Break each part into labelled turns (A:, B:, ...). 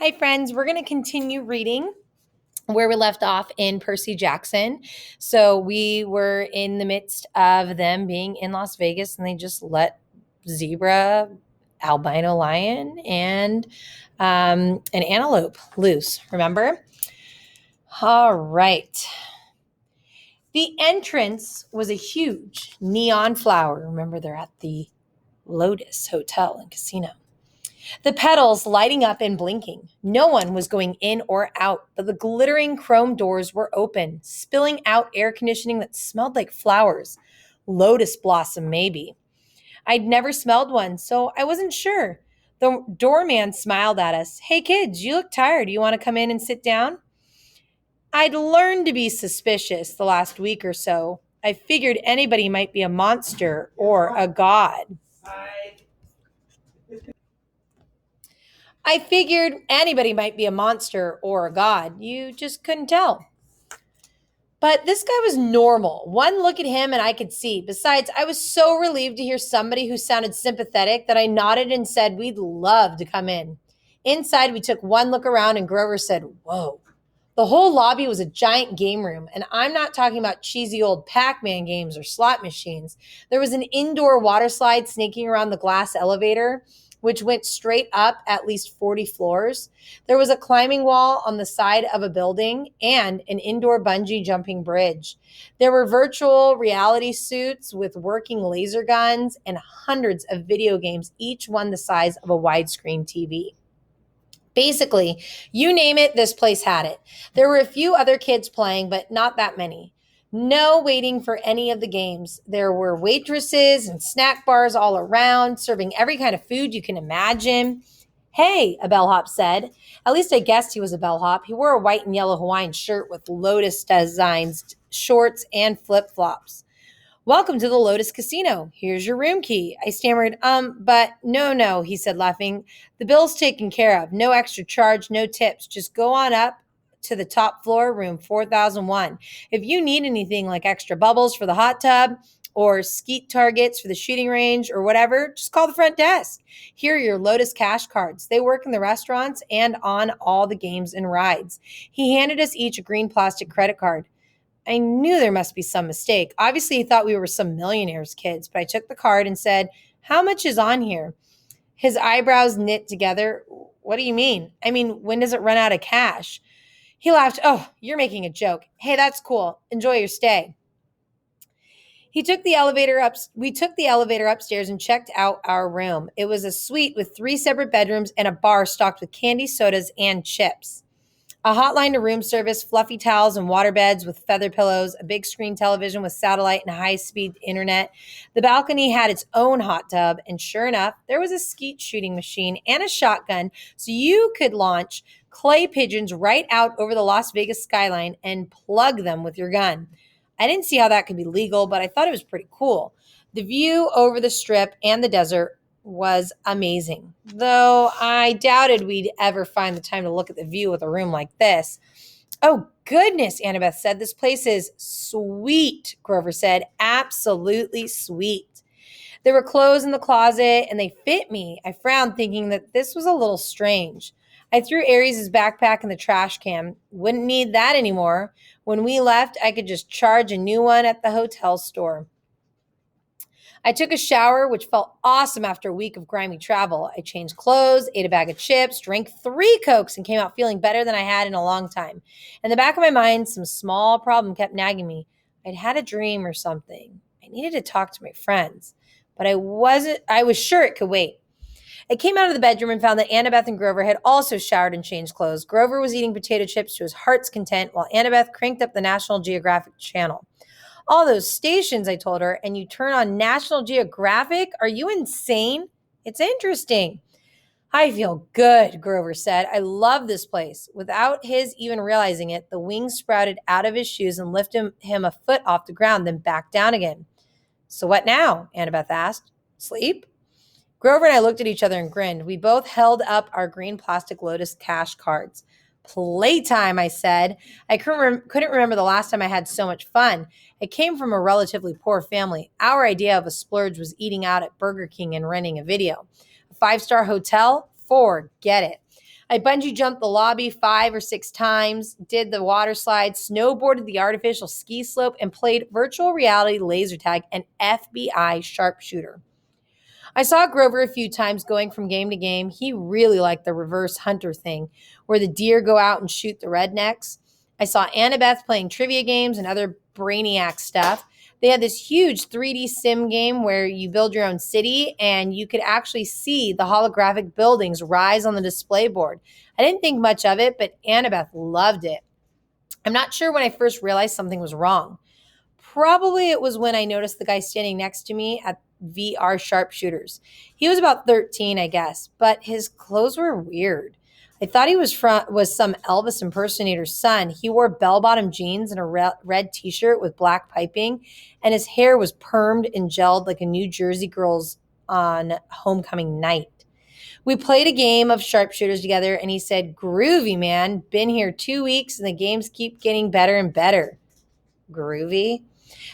A: Hi, friends. We're going to continue reading where we left off in Percy Jackson. So we were in the midst of them being in Las Vegas, and they just let zebra, albino lion, and an antelope loose. Remember? All right. The entrance was a huge neon flower. Remember, they're at the Lotus Hotel and Casino. The petals lighting up and blinking. No one was going in or out, but the glittering chrome doors were open, spilling out air conditioning that smelled like flowers. Lotus blossom, maybe. I'd never smelled one, so I wasn't sure. The doorman smiled at us. Hey, kids, you look tired. You want to come in and sit down? I'd learned to be suspicious the last week or so. I figured anybody might be a monster or a god. I figured anybody might be a monster or a god. You just couldn't tell. But this guy was normal. One look at him and I could see. Besides, I was so relieved to hear somebody who sounded sympathetic that I nodded and said we'd love to come in. Inside, we took one look around and Grover said, Whoa. The whole lobby was a giant game room, and I'm not talking about cheesy old Pac-Man games or slot machines. There was an indoor water slide snaking around the glass elevator, which went straight up at least 40 floors. There was a climbing wall on the side of a building and an indoor bungee jumping bridge. There were virtual reality suits with working laser guns and hundreds of video games, each one the size of a widescreen TV. Basically, you name it, this place had it. There were a few other kids playing, but not that many. No waiting for any of the games. There were waitresses and snack bars all around, serving every kind of food you can imagine. Hey, a bellhop said. At least I guessed he was a bellhop. He wore a white and yellow Hawaiian shirt with lotus designs, shorts, and flip-flops. Welcome to the Lotus Casino. Here's your room key. I stammered, but no, he said, laughing. The bill's taken care of. No extra charge, no tips. Just go on up to the top floor, room 4001. If you need anything like extra bubbles for the hot tub or skeet targets for the shooting range or whatever, just call the front desk. Here are your Lotus cash cards. They work in the restaurants and on all the games and rides. He handed us each a green plastic credit card. I knew there must be some mistake. Obviously, he thought we were some millionaire's kids, but I took the card and said, How much is on here? His eyebrows knit together. What do you mean? I mean, when does it run out of cash? He laughed. Oh, you're making a joke. Hey, that's cool. Enjoy your stay. He took the elevator up. We took the elevator upstairs and checked out our room. It was a suite with 3 separate bedrooms and a bar stocked with candy, sodas, and chips. A hotline to room service, fluffy towels and water beds with feather pillows, a big screen television with satellite and high-speed internet. The balcony had its own hot tub, and sure enough, there was a skeet shooting machine and a shotgun, so you could launch clay pigeons right out over the Las Vegas skyline and plug them with your gun. I didn't see how that could be legal, but I thought it was pretty cool. The view over the strip and the desert was amazing, though I doubted we'd ever find the time to look at the view with a room like this. Oh, goodness, Annabeth said. This place is sweet, Grover said. Absolutely sweet. There were clothes in the closet, and they fit me. I frowned, thinking that this was a little strange. I threw Aries' backpack in the trash can. Wouldn't need that anymore. When we left, I could just charge a new one at the hotel store. I took a shower, which felt awesome after a week of grimy travel. I changed clothes, ate a bag of chips, drank 3 Cokes, and came out feeling better than I had in a long time. In the back of my mind, some small problem kept nagging me. I'd had a dream or something. I needed to talk to my friends, but I was sure it could wait. I came out of the bedroom and found that Annabeth and Grover had also showered and changed clothes. Grover was eating potato chips to his heart's content, while Annabeth cranked up the National Geographic channel. All those stations, I told her, and you turn on National Geographic? Are you insane? It's interesting. I feel good, Grover said. I love this place. Without his even realizing it, the wings sprouted out of his shoes and lifted him a foot off the ground, then back down again. So what now? Annabeth asked. Sleep? Grover and I looked at each other and grinned. We both held up our green plastic Lotus cash cards. Playtime, I said. I couldn't remember the last time I had so much fun. It came from a relatively poor family. Our idea of a splurge was eating out at Burger King and renting a video. A 5-star hotel? Forget it. I bungee jumped the lobby 5 or 6 times, did the water slide, snowboarded the artificial ski slope, and played virtual reality laser tag and FBI sharpshooter. I saw Grover a few times going from game to game. He really liked the reverse hunter thing, where the deer go out and shoot the rednecks. I saw Annabeth playing trivia games and other brainiac stuff. They had this huge 3D sim game where you build your own city and you could actually see the holographic buildings rise on the display board. I didn't think much of it, but Annabeth loved it. I'm not sure when I first realized something was wrong. Probably it was when I noticed the guy standing next to me at VR sharpshooters. He was about 13, I guess, but his clothes were weird. I thought he was some Elvis impersonator's son. He wore bell-bottom jeans and a red t-shirt with black piping, and his hair was permed and gelled like a New Jersey girl's on homecoming night. We played a game of sharpshooters together, and he said, "Groovy, man. Been here 2 weeks, and the games keep getting better and better." Groovy?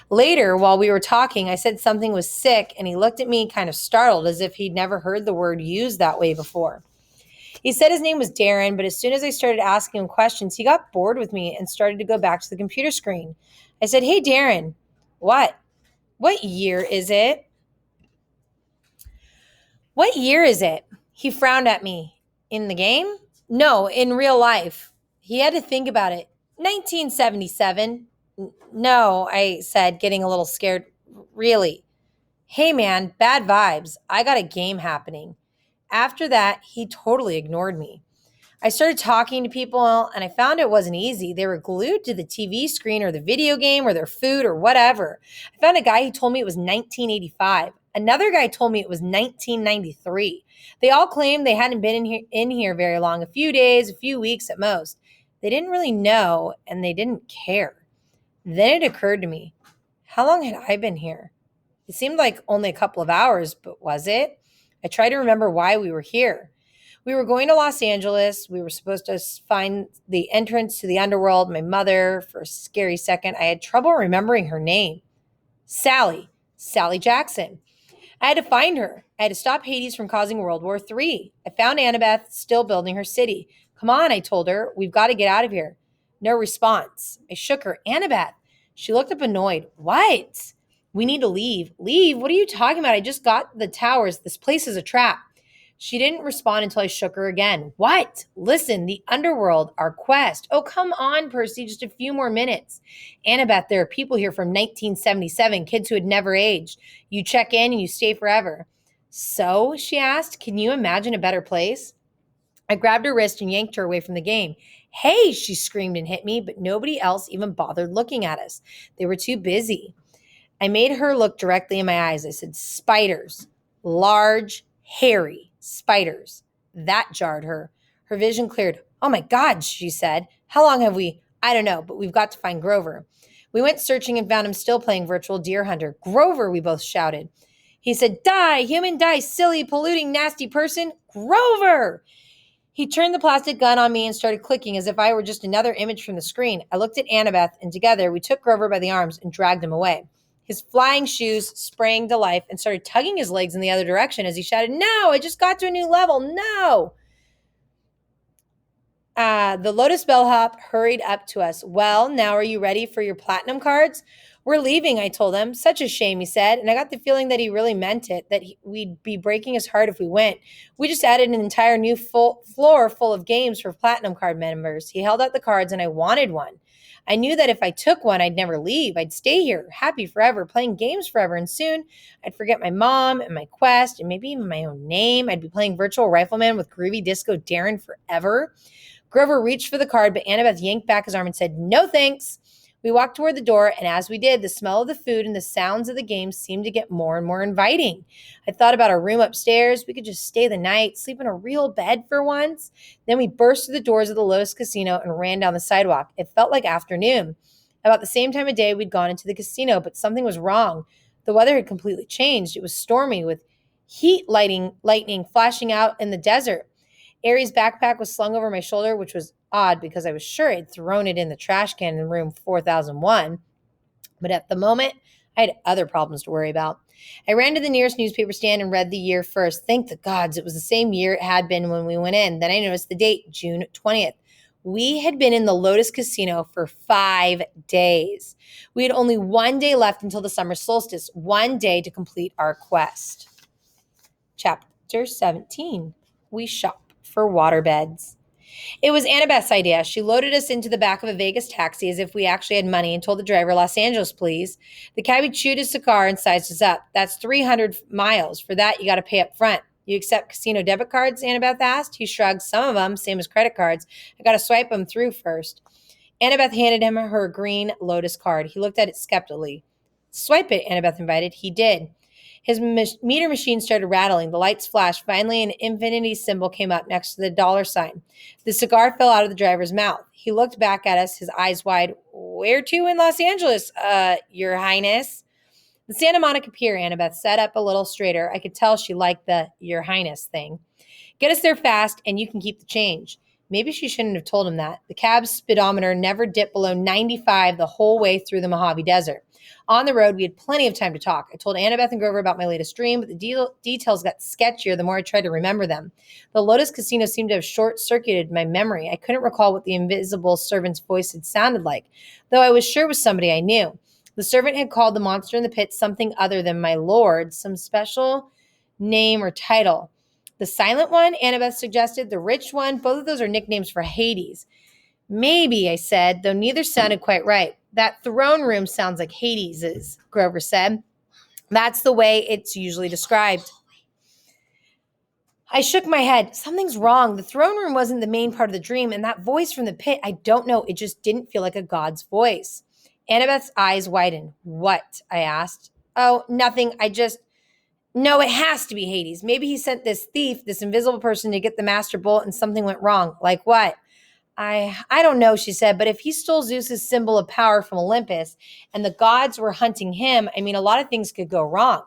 A: Later, while we were talking, I said something was sick, and he looked at me kind of startled, as if he'd never heard the word used that way before. He said his name was Darren, but as soon as I started asking him questions, he got bored with me and started to go back to the computer screen. I said, "Hey, Darren." "What? What year is it?" "What year is it?" He frowned at me. "In the game?" "No, in real life." He had to think about it. 1977. No, I said, getting a little scared. "Really?" "Hey, man, bad vibes. I got a game happening." After that, he totally ignored me. I started talking to people, and I found it wasn't easy. They were glued to the TV screen or the video game or their food or whatever. I found a guy who told me it was 1985. Another guy told me it was 1993. They all claimed they hadn't been in here very long, a few days, a few weeks at most. They didn't really know, and they didn't care. Then it occurred to me, how long had I been here? It seemed like only a couple of hours, but was it? I tried to remember why we were here. We were going to Los Angeles. We were supposed to find the entrance to the underworld. My mother, for a scary second, I had trouble remembering her name. Sally Jackson. I had to find her. I had to stop Hades from causing World War III. I found Annabeth still building her city. "Come on," I told her. "We've got to get out of here." No response. I shook her. "Annabeth." She looked up annoyed. "What?" "We need to leave." "Leave? What are you talking about? I just got the towers. This place is a trap." She didn't respond until I shook her again. "What?" "Listen, the underworld, our quest." "Oh, come on, Percy, just a few more minutes." "Annabeth, there are people here from 1977, kids who had never aged. You check in and you stay forever." "So?" she asked. "Can you imagine a better place?" I grabbed her wrist and yanked her away from the game. "Hey," she screamed and hit me, but nobody else even bothered looking at us. They were too busy. I made her look directly in my eyes. I said, "Spiders. Large, hairy spiders." That jarred her. Her vision cleared. "Oh my God," she said. "How long have we?" "I don't know, but we've got to find Grover." We went searching and found him still playing virtual deer hunter. "Grover," we both shouted. He said, "Die, human, die, silly, polluting, nasty person. Grover!" He turned the plastic gun on me and started clicking as if I were just another image from the screen. I looked at Annabeth, and together we took Grover by the arms and dragged him away. His flying shoes sprang to life and started tugging his legs in the other direction as he shouted, "No, I just got to a new level. No." The Lotus bellhop hurried up to us. "Well, now are you ready for your platinum cards?" "We're leaving," I told him. "Such a shame," he said, and I got the feeling that he really meant it, that we'd be breaking his heart if we went. We just added an entire new floor full of games for platinum card members. He held out the cards, and I wanted one. I knew that if I took one, I'd never leave. I'd stay here, happy forever, playing games forever, and soon I'd forget my mom and my quest and maybe even my own name. I'd be playing Virtual Rifleman with Groovy Disco Darren forever. Grover reached for the card, but Annabeth yanked back his arm and said, "No thanks." We walked toward the door, and as we did, the smell of the food and the sounds of the game seemed to get more and more inviting. I thought about our room upstairs. We could just stay the night, sleep in a real bed for once. Then we burst through the doors of the Lotus Casino and ran down the sidewalk. It felt like afternoon. About the same time of day, we'd gone into the casino, but something was wrong. The weather had completely changed. It was stormy with lightning flashing out in the desert. Aries' backpack was slung over my shoulder, which was odd because I was sure I'd thrown it in the trash can in room 4001. But at the moment, I had other problems to worry about. I ran to the nearest newspaper stand and read the year first. Thank the gods it was the same year it had been when we went in. Then I noticed the date, June 20th. We had been in the Lotus Casino for 5 days. We had only 1 day left until the summer solstice, 1 day to complete our quest. Chapter 17. We shop for waterbeds. It was Annabeth's idea. She loaded us into the back of a Vegas taxi as if we actually had money and told the driver, Los Angeles, please. The cabbie chewed his cigar and sized us up. That's 300 miles. For that, you got to pay up front. You accept casino debit cards? Annabeth asked. He shrugged. Some of them, same as credit cards. I got to swipe them through first. Annabeth handed him her green Lotus card. He looked at it skeptically. Swipe it, Annabeth invited. He did. His meter machine started rattling. The lights flashed. Finally, an infinity symbol came up next to the dollar sign. The cigar fell out of the driver's mouth. He looked back at us, his eyes wide. Where to in Los Angeles, Your Highness? The Santa Monica Pier, Annabeth sat up a little straighter. I could tell she liked the Your Highness thing. Get us there fast, and you can keep the change. Maybe she shouldn't have told him that. The cab's speedometer never dipped below 95 the whole way through the Mojave Desert. On the road, we had plenty of time to talk. I told Annabeth and Grover about my latest dream, but the details got sketchier the more I tried to remember them. The Lotus Casino seemed to have short-circuited my memory. I couldn't recall what the invisible servant's voice had sounded like, though I was sure it was somebody I knew. The servant had called the monster in the pit something other than my lord, some special name or title. The silent one, Annabeth suggested, the rich one, both of those are nicknames for Hades. Maybe, I said, though neither sounded quite right. That throne room sounds like Hades's, Grover said. That's the way it's usually described. I shook my head. Something's wrong. The throne room wasn't the main part of the dream, and that voice from the pit, I don't know, it just didn't feel like a god's voice. Annabeth's eyes widened. What? I asked. Oh, nothing. No, it has to be Hades. Maybe he sent this thief, this invisible person, to get the master bolt and something went wrong. Like what? I don't know, she said, but if he stole Zeus's symbol of power from Olympus and the gods were hunting him, I mean, a lot of things could go wrong.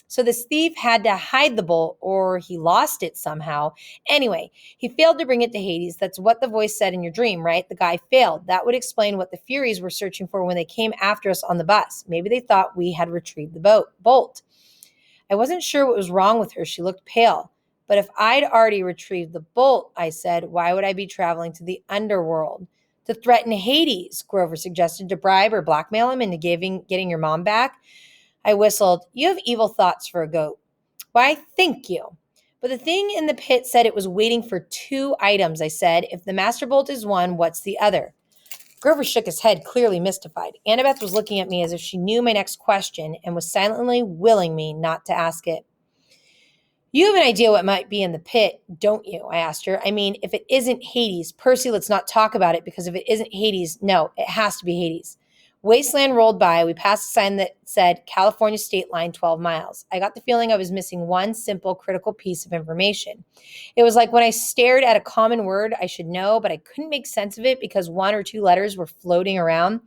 A: So this thief had to hide the bolt or he lost it somehow. Anyway, he failed to bring it to Hades. That's what the voice said in your dream, right? The guy failed. That would explain what the Furies were searching for when they came after us on the bus. Maybe they thought we had retrieved the bolt. I wasn't sure what was wrong with her. She looked pale. But if I'd already retrieved the bolt, I said, why would I be traveling to the underworld? To threaten Hades, Grover suggested, to bribe or blackmail him into getting your mom back. I whistled. You have evil thoughts for a goat. Why, thank you. But the thing in the pit said it was waiting for 2 items, I said. If the master bolt is one, what's the other? Grover shook his head, clearly mystified. Annabeth was looking at me as if she knew my next question and was silently willing me not to ask it. You have an idea what might be in the pit, don't you? I asked her. I mean, if it isn't Hades, Percy, let's not talk about it, because if it isn't Hades, no, it has to be Hades. Wasteland rolled by. We passed a sign that said California State Line 12 miles. I got the feeling I was missing one simple, critical piece of information. It was like when I stared at a common word I should know, but I couldn't make sense of it because 1 or 2 letters were floating around.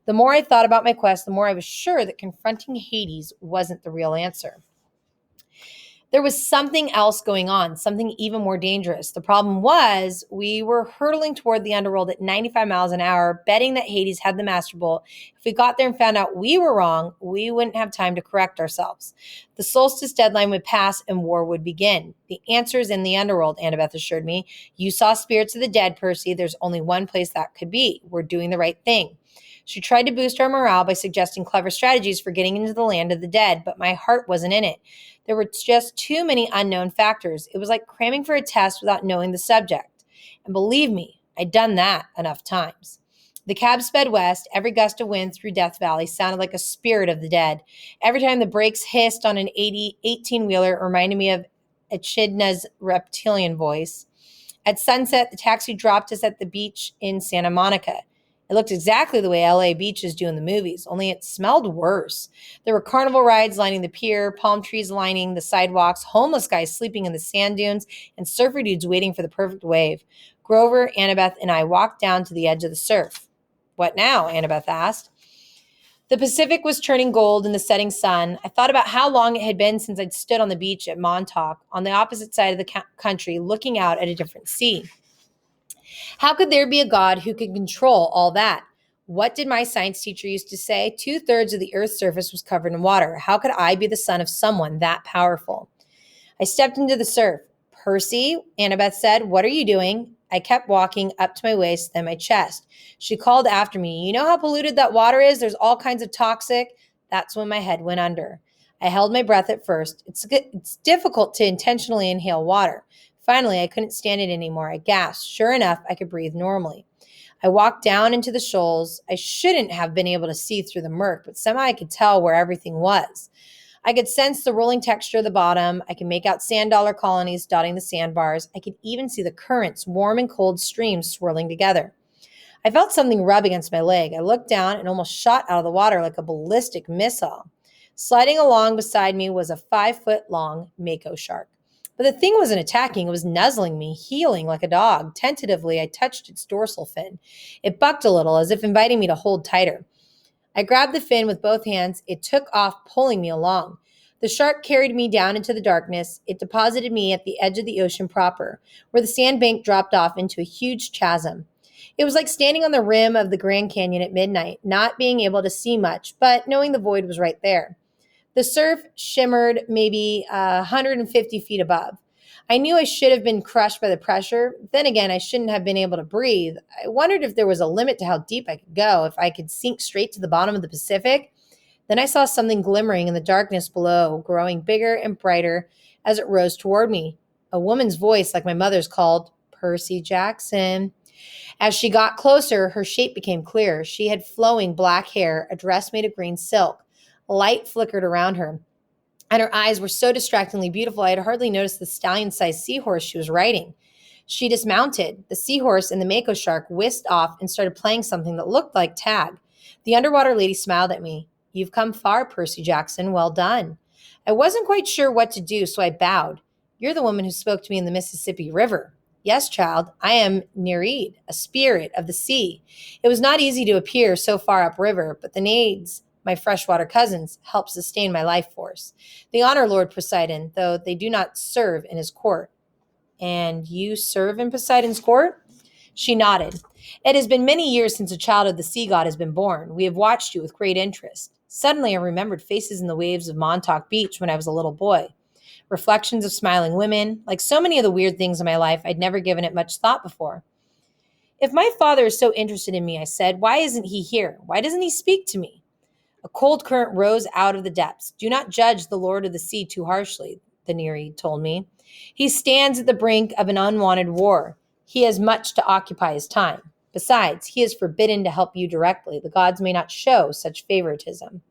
A: The more I thought about my quest, the more I was sure that confronting Hades wasn't the real answer. There was something else going on, something even more dangerous. The problem was we were hurtling toward the underworld at 95 miles an hour, betting that Hades had the master bolt. If we got there and found out we were wrong, we wouldn't have time to correct ourselves. The solstice deadline would pass and war would begin. The answer is in the underworld, Annabeth assured me. You saw spirits of the dead, Percy. There's only one place that could be. We're doing the right thing. She tried to boost our morale by suggesting clever strategies for getting into the land of the dead, but my heart wasn't in it. There were just too many unknown factors. It was like cramming for a test without knowing the subject. And believe me, I'd done that enough times. The cab sped west. Every gust of wind through Death Valley sounded like a spirit of the dead. Every time the brakes hissed on an 18-wheeler, it reminded me of Echidna's reptilian voice. At sunset, the taxi dropped us at the beach in Santa Monica. It looked exactly the way LA beaches do in the movies, only it smelled worse. There were carnival rides lining the pier, palm trees lining the sidewalks, homeless guys sleeping in the sand dunes, and surfer dudes waiting for the perfect wave. Grover, Annabeth, and I walked down to the edge of the surf. What now? Annabeth asked. The Pacific was turning gold in the setting sun. I thought about how long it had been since I'd stood on the beach at Montauk, on the opposite side of the country, looking out at a different sea. How could there be a God who could control all that? What did my science teacher used to say? 2/3 of the Earth's surface was covered in water. How could I be the son of someone that powerful? I stepped into the surf. Percy, Annabeth said, what are you doing? I kept walking up to my waist, then my chest. She called after me, you know how polluted that water is? There's all kinds of toxic. That's when my head went under. I held my breath at first. It's difficult to intentionally inhale water. Finally, I couldn't stand it anymore. I gasped. Sure enough, I could breathe normally. I walked down into the shoals. I shouldn't have been able to see through the murk, but somehow I could tell where everything was. I could sense the rolling texture of the bottom. I could make out sand dollar colonies dotting the sandbars. I could even see the currents, warm and cold streams swirling together. I felt something rub against my leg. I looked down and almost shot out of the water like a ballistic missile. Sliding along beside me was a 5-foot-long mako shark. But the thing wasn't attacking, it was nuzzling me, heeling like a dog. Tentatively, I touched its dorsal fin. It bucked a little, as if inviting me to hold tighter. I grabbed the fin with both hands. It took off, pulling me along. The shark carried me down into the darkness. It deposited me at the edge of the ocean proper, where the sandbank dropped off into a huge chasm. It was like standing on the rim of the Grand Canyon at midnight, not being able to see much, but knowing the void was right there. The surf shimmered maybe 150 feet above. I knew I should have been crushed by the pressure. Then again, I shouldn't have been able to breathe. I wondered if there was a limit to how deep I could go, if I could sink straight to the bottom of the Pacific. Then I saw something glimmering in the darkness below, growing bigger and brighter as it rose toward me. A woman's voice, like my mother's, called, Percy Jackson. As she got closer, her shape became clear. She had flowing black hair, a dress made of green silk. Light flickered around her, and her eyes were so distractingly beautiful I had hardly noticed the stallion-sized seahorse she was riding. She dismounted. The seahorse and the mako shark whisked off and started playing something that looked like tag. The underwater lady smiled at me. You've come far, Percy Jackson. Well done. I wasn't quite sure what to do, so I bowed. You're the woman who spoke to me in the Mississippi River. Yes, child, I am Nereid, a spirit of the sea. It was not easy to appear so far upriver, but the Naiads, my freshwater cousins, help sustain my life force. They honor Lord Poseidon, though they do not serve in his court. And you serve in Poseidon's court? She nodded. It has been many years since a child of the sea god has been born. We have watched you with great interest. Suddenly I remembered faces in the waves of Montauk Beach when I was a little boy. Reflections of smiling women. Like so many of the weird things in my life, I'd never given it much thought before. If my father is so interested in me, I said, why isn't he here? Why doesn't he speak to me? A cold current rose out of the depths. Do not judge the Lord of the Sea too harshly, the Nereid told me. He stands at the brink of an unwanted war. He has much to occupy his time. Besides, he is forbidden to help you directly. The gods may not show such favoritism.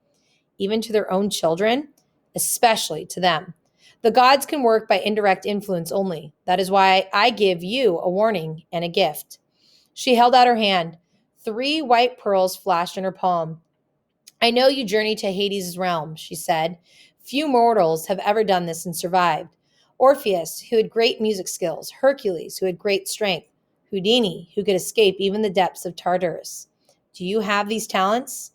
A: Even to their own children? Especially to them. The gods can work by indirect influence only. That is why I give you a warning and a gift. She held out her hand. 3 white pearls flashed in her palm. I know you journey to Hades' realm, she said. Few mortals have ever done this and survived. Orpheus, who had great music skills. Hercules, who had great strength. Houdini, who could escape even the depths of Tartarus. Do you have these talents?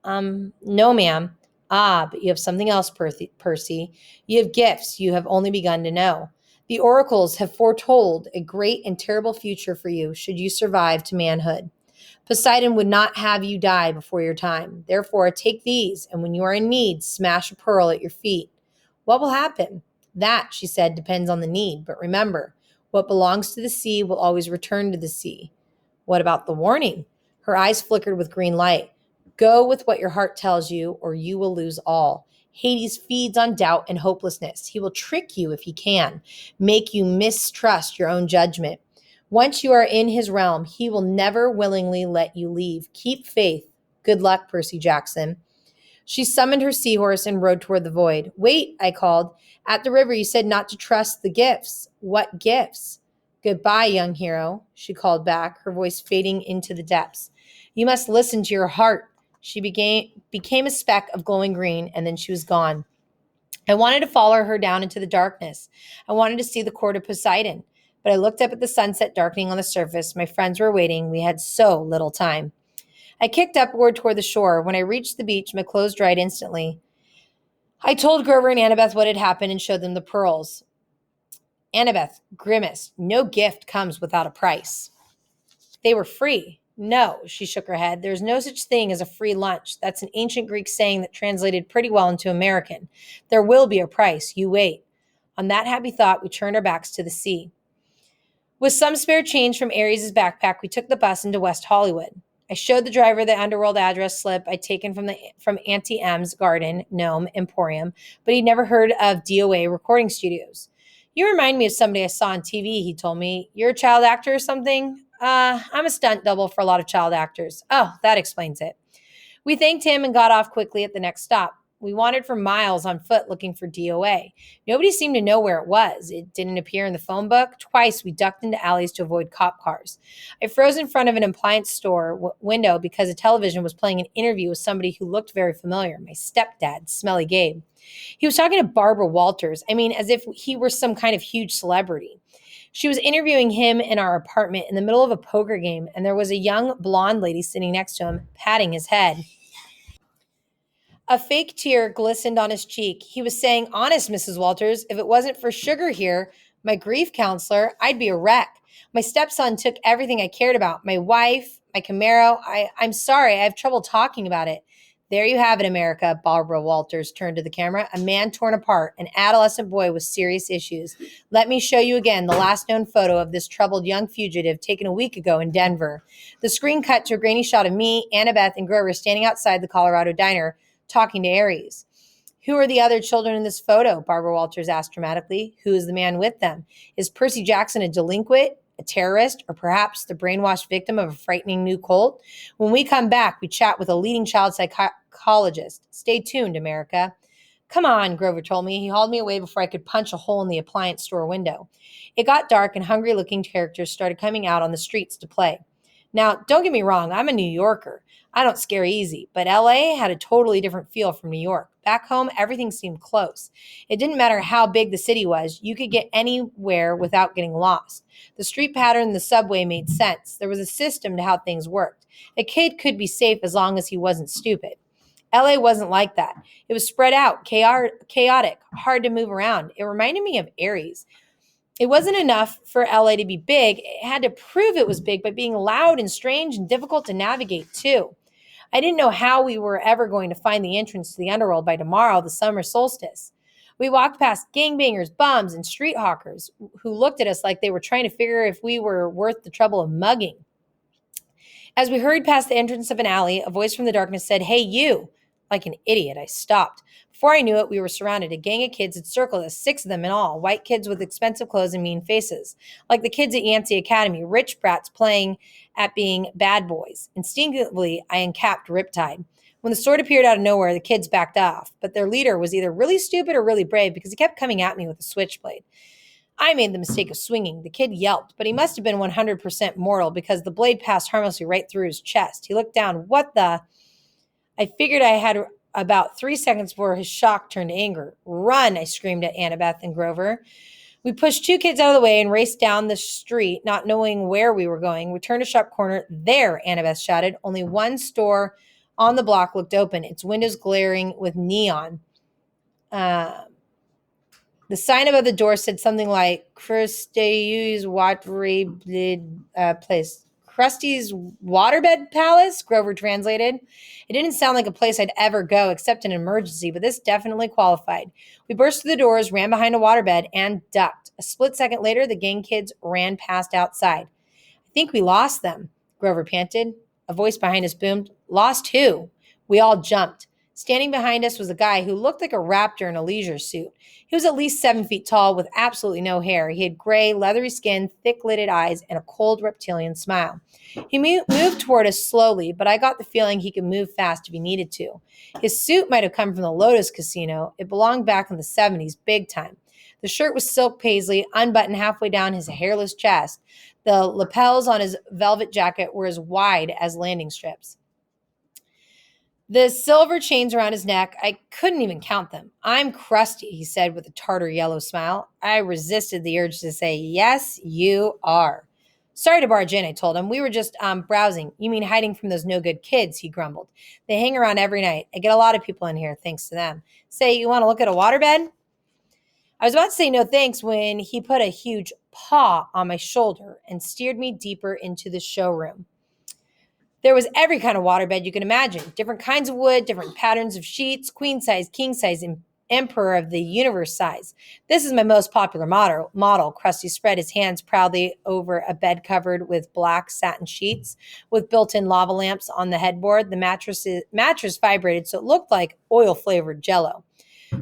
A: No, ma'am. Ah, but you have something else, Percy. You have gifts you have only begun to know. The oracles have foretold a great and terrible future for you should you survive to manhood. Poseidon would not have you die before your time. Therefore, take these, and when you are in need, smash a pearl at your feet. What will happen? That, she said, depends on the need. But remember, what belongs to the sea will always return to the sea. What about the warning? Her eyes flickered with green light. Go with what your heart tells you, or you will lose all. Hades feeds on doubt and hopelessness. He will trick you if he can, make you mistrust your own judgment. Once you are in his realm, he will never willingly let you leave. Keep faith. Good luck, Percy Jackson. She summoned her seahorse and rode toward the void. Wait, I called. At the river, you said not to trust the gifts. What gifts? Goodbye, young hero, she called back, her voice fading into the depths. You must listen to your heart. She became a speck of glowing green, and then she was gone. I wanted to follow her down into the darkness. I wanted to see the court of Poseidon. But I looked up at the sunset darkening on the surface. My friends were waiting. We had so little time. I kicked upward toward the shore. When I reached the beach, my clothes dried instantly. I told Grover and Annabeth what had happened and showed them the pearls. Annabeth grimaced. No gift comes without a price. They were free. No, she shook her head. There's no such thing as a free lunch. That's an ancient Greek saying that translated pretty well into American. There will be a price. You wait. On that happy thought, we turned our backs to the sea. With some spare change from Aries' backpack, we took the bus into West Hollywood. I showed the driver the underworld address slip I'd taken from Auntie M's garden gnome emporium, but he'd never heard of DOA recording studios. You remind me of somebody I saw on TV, he told me. You're a child actor or something? I'm a stunt double for a lot of child actors. Oh, that explains it. We thanked him and got off quickly at the next stop. We wandered for miles on foot looking for DOA. Nobody seemed to know where it was. It didn't appear in the phone book. Twice we ducked into alleys to avoid cop cars. I froze in front of an appliance store window because a television was playing an interview with somebody who looked very familiar, my stepdad, Smelly Gabe. He was talking to Barbara Walters. I mean, as if he were some kind of huge celebrity. She was interviewing him in our apartment in the middle of a poker game, and there was a young blonde lady sitting next to him, patting his head. A fake tear glistened on his cheek. He was saying, Honest, Mrs. Walters, if it wasn't for Sugar here, my grief counselor, I'd be a wreck. My stepson took everything I cared about, my wife, my Camaro. I'm sorry, I have trouble talking about it. There you have it, America, Barbara Walters turned to the camera. A man torn apart, an adolescent boy with serious issues. Let me show you again the last known photo of this troubled young fugitive taken a week ago in Denver. The screen cut to a grainy shot of me, Annabeth, and Grover standing outside the Colorado diner, talking to Aries. Who are the other children in this photo? Barbara Walters asked dramatically. Who is the man with them? Is Percy Jackson a delinquent, a terrorist, or perhaps the brainwashed victim of a frightening new cult? When we come back, we chat with a leading child psychologist. Stay tuned, America. Come on, Grover told me. He hauled me away before I could punch a hole in the appliance store window. It got dark and hungry-looking characters started coming out on the streets to play. Now, don't get me wrong, I'm a New Yorker. I don't scare easy, but LA had a totally different feel from New York. Back home, everything seemed close. It didn't matter how big the city was, you could get anywhere without getting lost. The street pattern in the subway made sense. There was a system to how things worked. A kid could be safe as long as he wasn't stupid. LA wasn't like that. It was spread out, chaotic, hard to move around. It reminded me of Aries. It wasn't enough for LA to be big. It had to prove it was big by being loud and strange and difficult to navigate, too. I didn't know how we were ever going to find the entrance to the underworld by tomorrow, the summer solstice. We walked past gangbangers, bums, and street hawkers who looked at us like they were trying to figure if we were worth the trouble of mugging. As we hurried past the entrance of an alley, a voice from the darkness said, Hey, you! Like an idiot, I stopped. Before I knew it, we were surrounded. A gang of kids had circled us, 6 of them in all, white kids with expensive clothes and mean faces. Like the kids at Yancey Academy, rich brats playing at being bad boys. Instinctively, I uncapped Riptide. When the sword appeared out of nowhere, the kids backed off, but their leader was either really stupid or really brave because he kept coming at me with a switchblade. I made the mistake of swinging. The kid yelped, but he must have been 100% mortal because the blade passed harmlessly right through his chest. He looked down. What the? I figured I had about 3 seconds before his shock turned to anger. Run, I screamed at Annabeth and Grover. We pushed 2 kids out of the way and raced down the street, not knowing where we were going. We turned a sharp corner. There, Annabeth shouted. Only one store on the block looked open, its windows glaring with neon. The sign above the door said something like Krusty's place. Krusty's Waterbed Palace, Grover translated. It didn't sound like a place I'd ever go except in an emergency, but this definitely qualified. We burst through the doors, ran behind a waterbed, and ducked. A split second later, the gang kids ran past outside. I think we lost them, Grover panted. A voice behind us boomed, Lost who? We all jumped. Standing behind us was a guy who looked like a raptor in a leisure suit. He was at least 7 feet tall with absolutely no hair. He had gray, leathery skin, thick-lidded eyes, and a cold reptilian smile. He moved toward us slowly, but I got the feeling he could move fast if he needed to. His suit might have come from the Lotus Casino. It belonged back in the 70s, big time. The shirt was silk paisley, unbuttoned halfway down his hairless chest. The lapels on his velvet jacket were as wide as landing strips. The silver chains around his neck, I couldn't even count them. I'm crusty, he said with a tartar yellow smile. I resisted the urge to say, Yes, you are. Sorry to barge in, I told him. We were just browsing. You mean hiding from those no-good kids, he grumbled. They hang around every night. I get a lot of people in here, thanks to them. Say, you want to look at a waterbed? I was about to say no thanks when he put a huge paw on my shoulder and steered me deeper into the showroom. There was every kind of waterbed you can imagine. Different kinds of wood, different patterns of sheets, queen size, king size, and emperor of the universe size. This is my most popular model. Krusty spread his hands proudly over a bed covered with black satin sheets with built-in lava lamps on the headboard. The mattress vibrated so it looked like oil-flavored jello.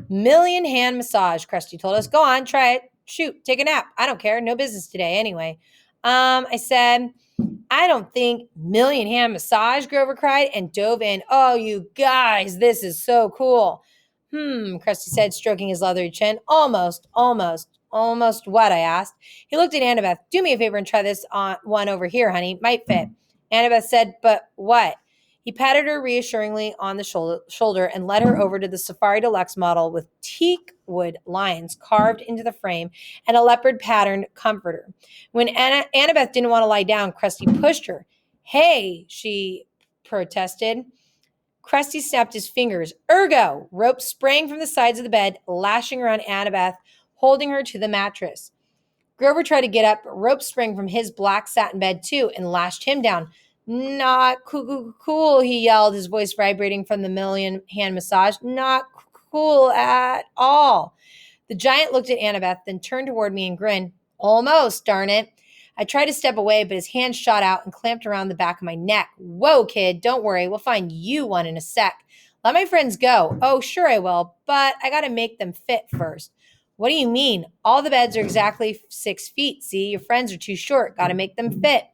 A: Million hand massage, Krusty told us. Go on, try it. Shoot, take a nap. I don't care. No business today anyway. I said, I don't think million hand massage, Grover cried and dove in. Oh, you guys, this is so cool. Krusty said, stroking his leathery chin. Almost what? I asked. He looked at Annabeth. Do me a favor and try this on one over here, honey. Might fit. Annabeth said, but what? He patted her reassuringly on the shoulder and led her over to the Safari Deluxe model with teak wood lions carved into the frame and a leopard patterned comforter. When Annabeth didn't want to lie down, Krusty pushed her. Hey, she protested. Krusty snapped his fingers. Ergo! Ropes sprang from the sides of the bed, lashing around Annabeth, holding her to the mattress. Grover tried to get up, but ropes sprang from his black satin bed too and lashed him down. Not cool, he yelled, his voice vibrating from the million hand massage. Not cool at all. The giant looked at Annabeth, then turned toward me and grinned. Almost, darn it. I tried to step away, but his hand shot out and clamped around the back of my neck. Whoa, kid, don't worry. We'll find you one in a sec. Let my friends go. Oh, sure I will, but I got to make them fit first. What do you mean? All the beds are exactly 6 feet. See, your friends are too short. Got to make them fit.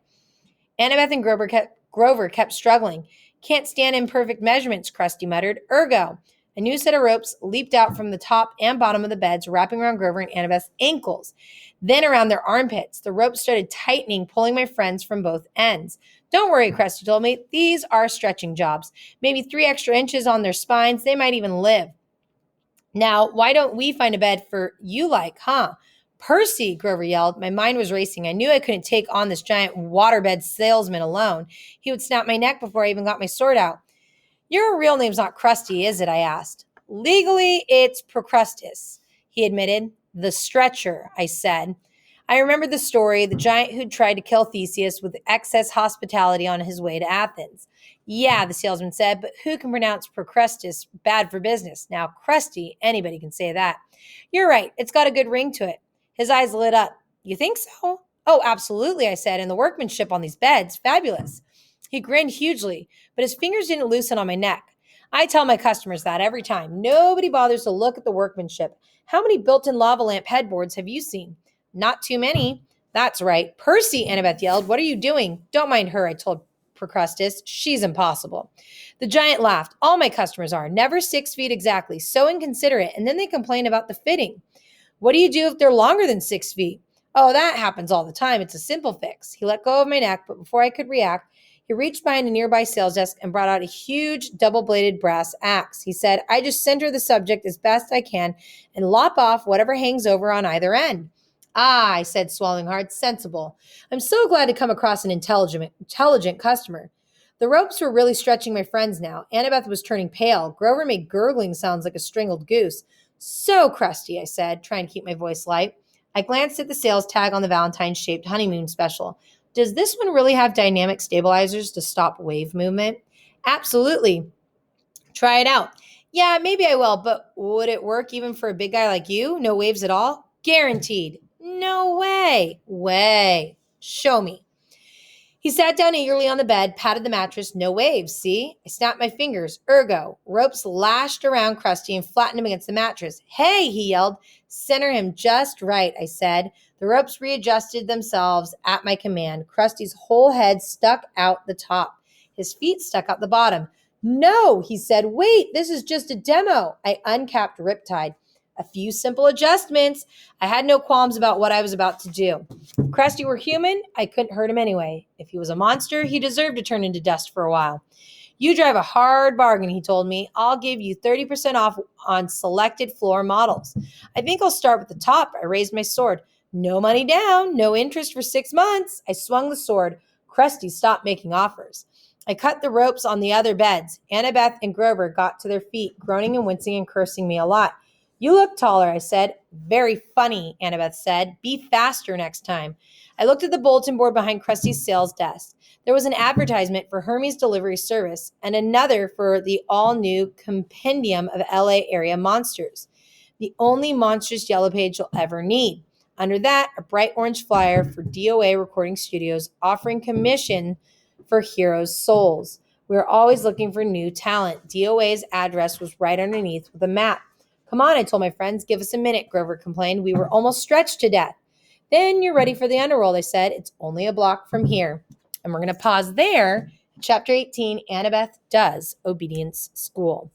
A: Annabeth and Grover kept struggling. Can't stand imperfect measurements, Krusty muttered. Ergo. A new set of ropes leaped out from the top and bottom of the beds, wrapping around Grover and Annabeth's ankles, then around their armpits. The ropes started tightening, pulling my friends from both ends. Don't worry, Krusty told me. These are stretching jobs. Maybe 3 extra inches on their spines. They might even live. Now, why don't we find a bed for you like, huh? Percy, Grover yelled. My mind was racing. I knew I couldn't take on this giant waterbed salesman alone. He would snap my neck before I even got my sword out. Your real name's not Krusty, is it? I asked. Legally, it's Procrustes, he admitted. The stretcher, I said. I remembered the story, the giant who'd tried to kill Theseus with excess hospitality on his way to Athens. Yeah, the salesman said, but who can pronounce Procrustes? Bad for business. Now, Krusty, anybody can say that. You're right. It's got a good ring to it. His eyes lit up. You think so? Oh, absolutely, I said, and the workmanship on these beds, fabulous. He grinned hugely, but his fingers didn't loosen on my neck. I tell my customers that every time. Nobody bothers to look at the workmanship. How many built-in lava lamp headboards have you seen? Not too many. That's right. Percy, Annabeth yelled. What are you doing? Don't mind her, I told Procrustes. She's impossible. The giant laughed. All my customers are. Never 6 feet exactly. So inconsiderate. And then they complain about the fitting. What do you do if they're longer than 6 feet? Oh, that happens all the time. It's a simple fix. He let go of my neck, but before I could react, he reached behind a nearby sales desk and brought out a huge double-bladed brass axe. He said, I just center the subject as best I can and lop off whatever hangs over on either end. Ah, I said, swallowing hard, sensible. I'm so glad to come across an intelligent customer. The ropes were really stretching my friends now. Annabeth was turning pale. Grover made gurgling sounds like a strangled goose. So crusty, I said, trying to keep my voice light. I glanced at the sales tag on the Valentine's-shaped honeymoon special. Does this one really have dynamic stabilizers to stop wave movement? Absolutely. Try it out. Yeah, maybe I will, but would it work even for a big guy like you? No waves at all? Guaranteed. No way. Way. Show me. He sat down eagerly on the bed, patted the mattress. No waves, see? I snapped my fingers. Ergo. Ropes lashed around Krusty and flattened him against the mattress. Hey, he yelled. Center him just right, I said. The ropes readjusted themselves at my command. Krusty's whole head stuck out the top. His feet stuck out the bottom. No, he said. Wait, this is just a demo. I uncapped Riptide. A few simple adjustments. I had no qualms about what I was about to do. If Krusty were human, I couldn't hurt him anyway. If he was a monster, he deserved to turn into dust for a while. You drive a hard bargain, he told me. I'll give you 30% off on selected floor models. I think I'll start with the top. I raised my sword. No money down, no interest for 6 months. I swung the sword. Krusty stopped making offers. I cut the ropes on the other beds. Annabeth and Grover got to their feet, groaning and wincing and cursing me a lot. You look taller, I said. Very funny, Annabeth said. Be faster next time. I looked at the bulletin board behind Krusty's sales desk. There was an advertisement for Hermes Delivery Service and another for the all-new Compendium of LA Area Monsters, the only monstrous yellow page you'll ever need. Under that, a bright orange flyer for DOA Recording Studios offering commission for Heroes' Souls. We were always looking for new talent. DOA's address was right underneath with a map. Come on, I told my friends. Give us a minute, Grover complained. We were almost stretched to death. Then you're ready for the underworld, I said. It's only a block from here. And we're going to pause there. Chapter 18, Annabeth Does Obedience School.